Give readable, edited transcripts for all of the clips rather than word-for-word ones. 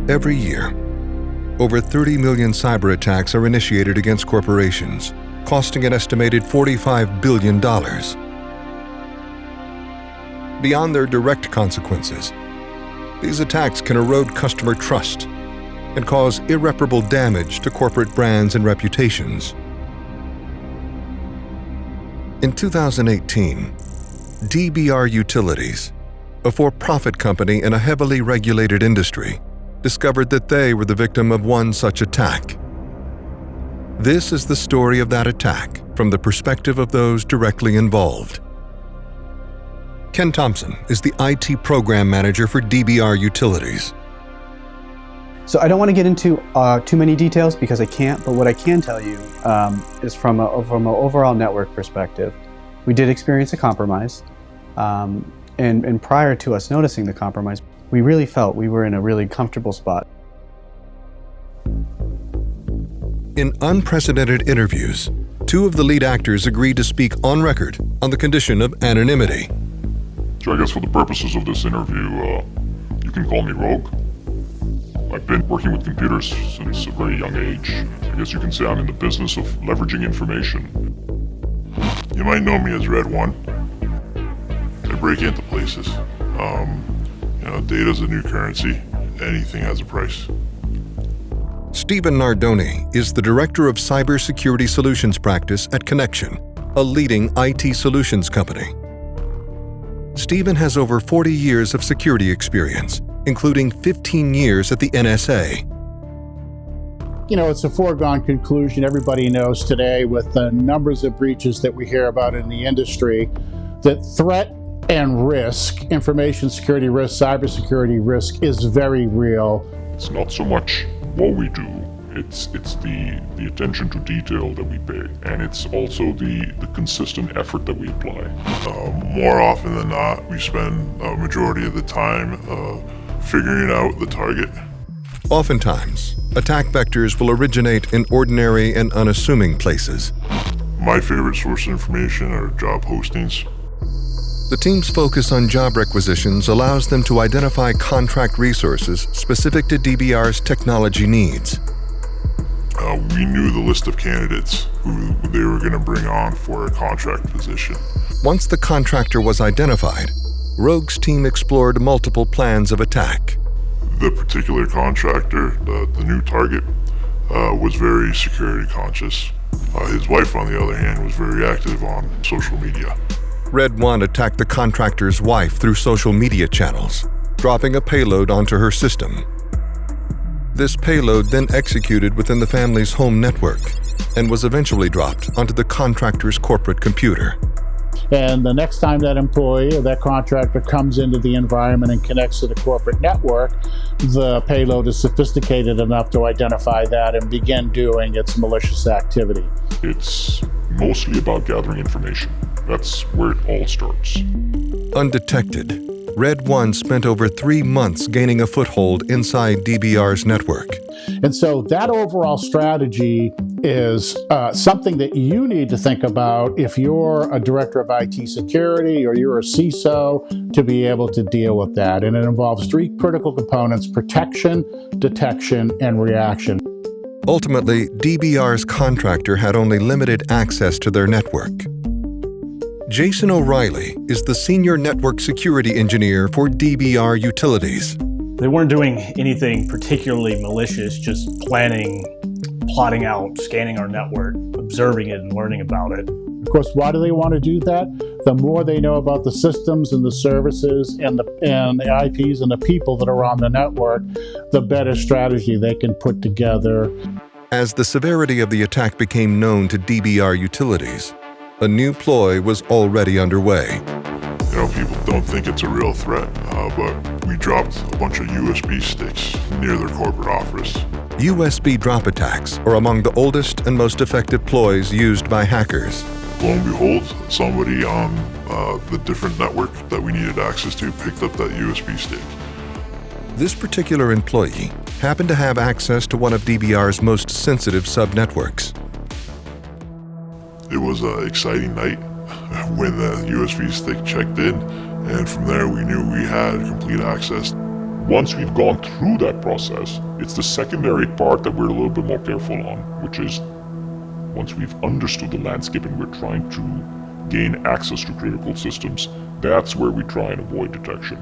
Every year, over 30 million cyber attacks are initiated against corporations, costing an estimated $45 billion. Beyond their direct consequences, these attacks can erode customer trust and cause irreparable damage to corporate brands and reputations. In 2018, DBR Utilities, a for-profit company in a heavily regulated industry, discovered that they were the victim of one such attack. This is the story of that attack from the perspective of those directly involved. Ken Thompson is the IT program manager for DBR Utilities. So I don't want to get into too many details because I can't, but what I can tell you is from an overall network perspective, we did experience a compromise. And prior to us noticing the compromise, we really felt we were in a really comfortable spot. In unprecedented interviews, two of the lead actors agreed to speak on record on the condition of anonymity. So I guess for the purposes of this interview, you can call me Rogue. I've been working with computers since a very young age. I guess you can say I'm in the business of leveraging information. You might know me as Red One. I break into places. Data's a new currency. Anything has a price. Stephen Nardoni is the Director of Cybersecurity Solutions Practice at Connection, a leading IT solutions company. Stephen has over 40 years of security experience, including 15 years at the NSA. It's a foregone conclusion. Everybody knows today with the numbers of breaches that we hear about in the industry that threat and risk, information security risk, cybersecurity risk is very real. It's not so much what we do, it's the attention to detail that we pay, and it's also the consistent effort that we apply. More often than not, we spend a majority of the time figuring out the target. Oftentimes, attack vectors will originate in ordinary and unassuming places. My favorite source of information are job postings. The team's focus on job requisitions allows them to identify contract resources specific to DBR's technology needs. We knew the list of candidates who they were going to bring on for a contract position. Once the contractor was identified, Rogue's team explored multiple plans of attack. The particular contractor, the new target, was very security conscious. His wife, on the other hand, was very active on social media. Red One attacked the contractor's wife through social media channels, dropping a payload onto her system. This payload then executed within the family's home network and was eventually dropped onto the contractor's corporate computer. And the next time that employee or that contractor comes into the environment and connects to the corporate network, the payload is sophisticated enough to identify that and begin doing its malicious activity. It's mostly about gathering information. That's where it all starts. Undetected, Red One spent over 3 months gaining a foothold inside DBR's network. And so that overall strategy is something that you need to think about if you're a director of IT security or you're a CISO to be able to deal with that. And it involves 3 critical components: protection, detection, and reaction. Ultimately, DBR's contractor had only limited access to their network. Jason O'Reilly is the Senior Network Security Engineer for DBR Utilities. They weren't doing anything particularly malicious, just planning, plotting out, scanning our network, observing it and learning about it. Of course, why do they want to do that? The more they know about the systems and the services and the IPs and the people that are on the network, the better strategy they can put together. As the severity of the attack became known to DBR Utilities, a new ploy was already underway. People don't think it's a real threat, but we dropped a bunch of USB sticks near their corporate office. USB drop attacks are among the oldest and most effective ploys used by hackers. Lo and behold, somebody on the different network that we needed access to picked up that USB stick. This particular employee happened to have access to one of DBR's most sensitive subnetworks. It was an exciting night when the USB stick checked in, and from there we knew we had complete access. Once we've gone through that process, it's the secondary part that we're a little bit more careful on, which is once we've understood the landscape and we're trying to gain access to critical systems, that's where we try and avoid detection.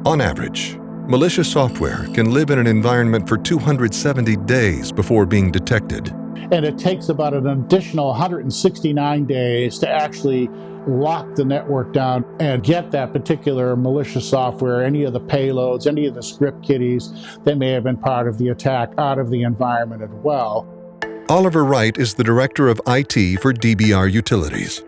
On average, malicious software can live in an environment for 270 days before being detected. And it takes about an additional 169 days to actually lock the network down and get that particular malicious software, any of the payloads, any of the script kiddies that may have been part of the attack out of the environment as well. Oliver Wright is the Director of IT for DBR Utilities.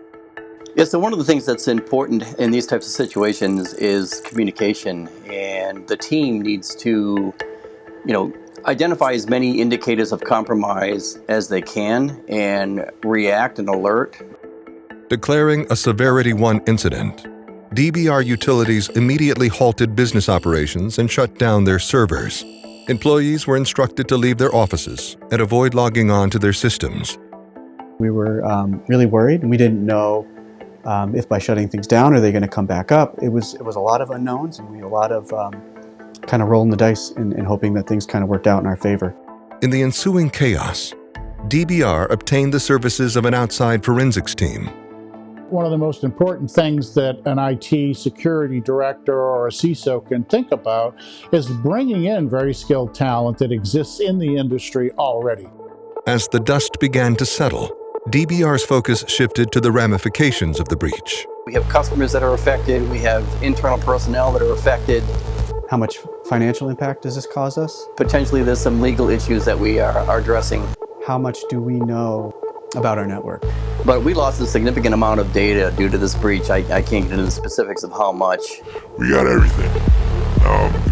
Yeah, so one of the things that's important in these types of situations is communication, and the team needs to, identify as many indicators of compromise as they can and react and alert. Declaring a Severity 1 incident, DBR Utilities immediately halted business operations and shut down their servers. Employees were instructed to leave their offices and avoid logging on to their systems. We were really worried, and we didn't know if by shutting things down, are they going to come back up? It was a lot of unknowns, and we had a lot of kind of rolling the dice and hoping that things kind of worked out in our favor. In the ensuing chaos, DBR obtained the services of an outside forensics team. One of the most important things that an IT security director or a CISO can think about is bringing in very skilled talent that exists in the industry already. As the dust began to settle, DBR's focus shifted to the ramifications of the breach. We have customers that are affected. We have internal personnel that are affected. How much financial impact does this cause us? Potentially there's some legal issues that we are addressing. How much do we know about our network? But we lost a significant amount of data due to this breach. I can't get into the specifics of how much. We got everything.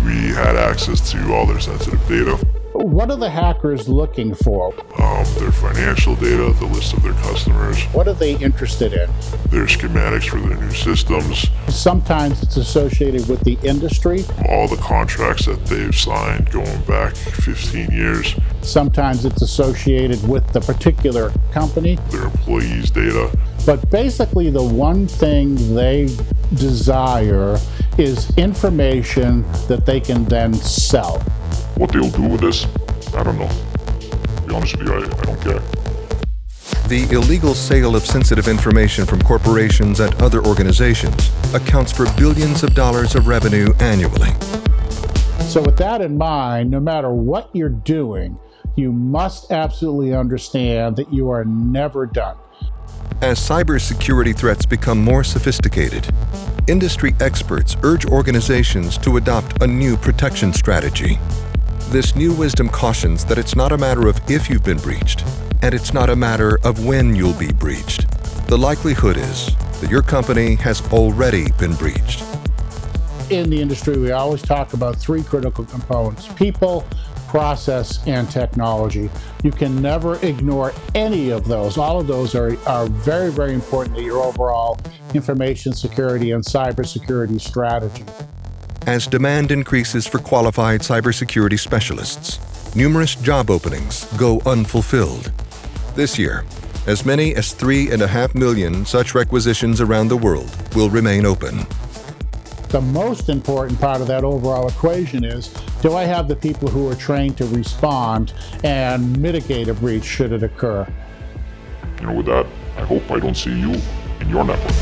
We had access to all their sensitive data. What are the hackers looking for? Their financial data, the list of their customers. What are they interested in? Their schematics for their new systems. Sometimes it's associated with the industry. All the contracts that they've signed going back 15 years. Sometimes it's associated with the particular company. Their employees' data. But basically the one thing they desire is information that they can then sell. What they'll do with this, I don't know. To be honest with you, I don't care. The illegal sale of sensitive information from corporations and other organizations accounts for billions of dollars of revenue annually. So with that in mind, no matter what you're doing, you must absolutely understand that you are never done. As cybersecurity threats become more sophisticated, industry experts urge organizations to adopt a new protection strategy. This new wisdom cautions that it's not a matter of if you've been breached, and it's not a matter of when you'll be breached. The likelihood is that your company has already been breached. In the industry, we always talk about three critical components: people, process, and technology. You can never ignore any of those. All of those are very, very important to your overall information security and cybersecurity strategy. As demand increases for qualified cybersecurity specialists, numerous job openings go unfulfilled. This year, as many as 3.5 million such requisitions around the world will remain open. The most important part of that overall equation is, do I have the people who are trained to respond and mitigate a breach should it occur? With that, I hope I don't see you in your network.